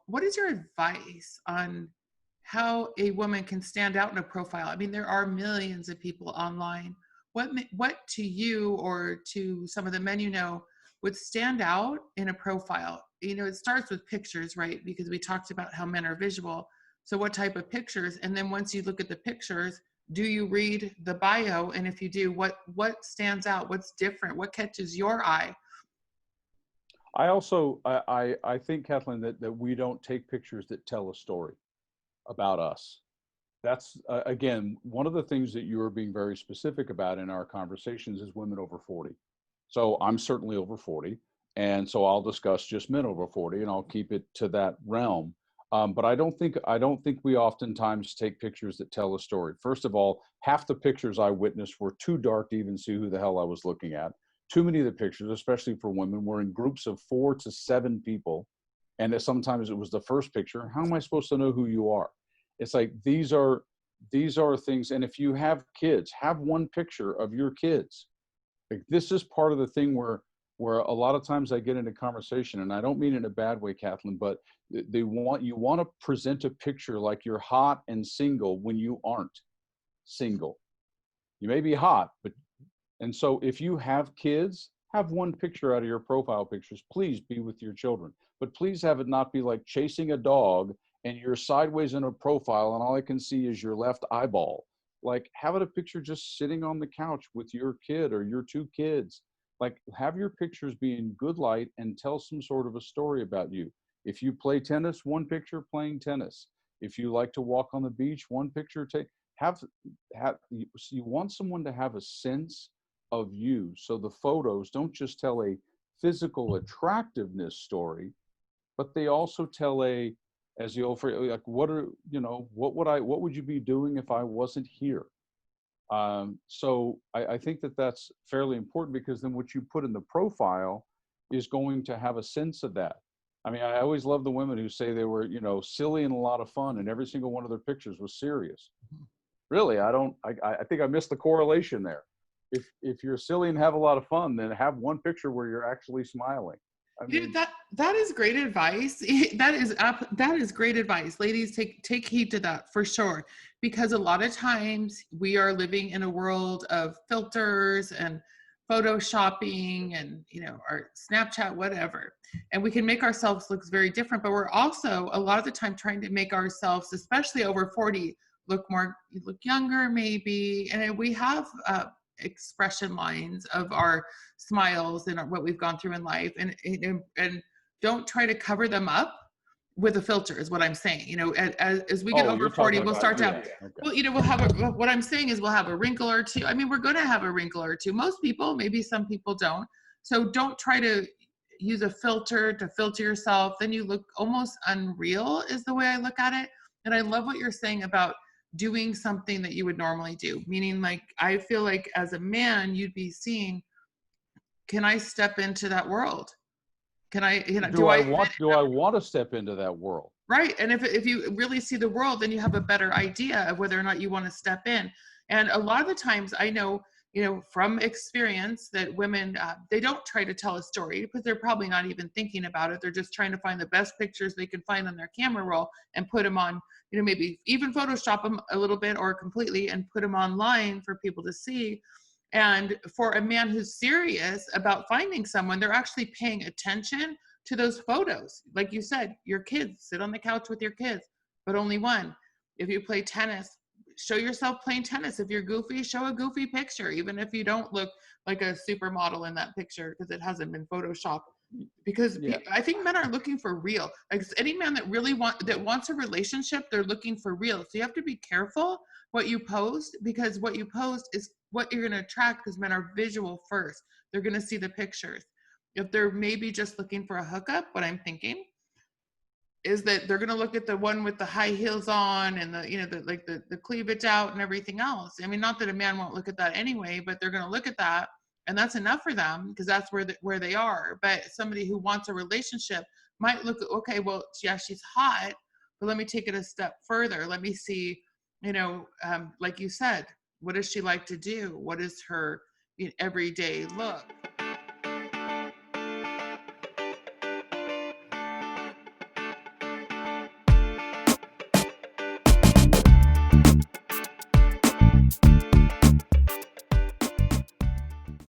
what is your advice on how a woman can stand out in a profile? I mean, there are millions of people online. What to you or to some of the men you know would stand out in a profile? You know, it starts with pictures, right? Because we talked about how men are visual. So what type of pictures? And then once you look at the pictures, do you read the bio? And if you do, what stands out? What's different? What catches your eye? I also, I think, Kathleen, that we don't take pictures that tell a story about us. That's, again, one of the things that you are being very specific about in our conversations is women over 40. So I'm certainly over 40. And so I'll discuss just men over 40 and I'll keep it to that realm. But I don't think we oftentimes take pictures that tell a story. First of all, half the pictures I witnessed were too dark to even see who the hell I was looking at. Too many of the pictures, especially for women, were in groups of 4 to 7 people. And sometimes it was the first picture. How am I supposed to know who you are? It's like, these are things. And if you have kids, have one picture of your kids. Like, this is part of the thing where a lot of times I get into conversation, and I don't mean it in a bad way, Kathlyn, but you want to present a picture like you're hot and single when you aren't single. You may be hot, and so if you have kids, have one picture out of your profile pictures. Please be with your children, but please have it not be like chasing a dog and you're sideways in a profile and all I can see is your left eyeball. Like, have it a picture just sitting on the couch with your kid or your 2 kids. Like, have your pictures be in good light and tell some sort of a story about you. If you play tennis, one picture playing tennis. If you like to walk on the beach, one picture you want someone to have a sense of you. So the photos don't just tell a physical attractiveness story, but they also tell as the old phrase, like, what would you be doing if I wasn't here? So I think that's fairly important, because then what you put in the profile is going to have a sense of that. I mean, I always love the women who say they were, silly and a lot of fun, and every single one of their pictures was serious. Really, I think I missed the correlation there. If you're silly and have a lot of fun, then have one picture where you're actually smiling. I mean, that is great advice. That is great advice. Ladies, take heed to that for sure, because a lot of times we are living in a world of filters and photoshopping and our Snapchat, whatever, and we can make ourselves look very different, but we're also a lot of the time trying to make ourselves, especially over 40, look younger maybe, and we have expression lines of our smiles and what we've gone through in life, and don't try to cover them up with a filter is what I'm saying. As we get over 40, we'll start to have, okay. We'll have what I'm saying is we'll have a wrinkle or two. I mean, we're going to have a wrinkle or two. Most people, maybe some people don't. So don't try to use a filter to filter yourself. Then you look almost unreal is the way I look at it. And I love what you're saying about doing something that you would normally do. Meaning, like, I feel like as a man, you'd be seeing, can I step into that world? Can I, do I want to step into that world? Right. And if you really see the world, then you have a better idea of whether or not you want to step in. And a lot of the times I know, from experience that women, they don't try to tell a story because they're probably not even thinking about it. They're just trying to find the best pictures they can find on their camera roll and put them on, maybe even Photoshop them a little bit or completely and put them online for people to see. And for a man who's serious about finding someone, they're actually paying attention to those photos. Like you said, your kids, sit on the couch with your kids, but only one. If you play tennis, show yourself playing tennis. If you're goofy, show a goofy picture, even if you don't look like a supermodel in that picture because it hasn't been photoshopped. Because I think men are looking for real. Like, any man that really wants a relationship, they're looking for real. So you have to be careful what you post, because what you post is what you're going to attract, because men are visual first. They're going to see the pictures. If they're maybe just looking for a hookup, what I'm thinking is that they're going to look at the one with the high heels on and the cleavage out and everything else. I mean, not that a man won't look at that anyway, but they're going to look at that, and that's enough for them because that's where they are. But somebody who wants a relationship might look, okay, well, yeah, she's hot, but let me take it a step further. Let me see, like you said, what does she like to do? What is her everyday look?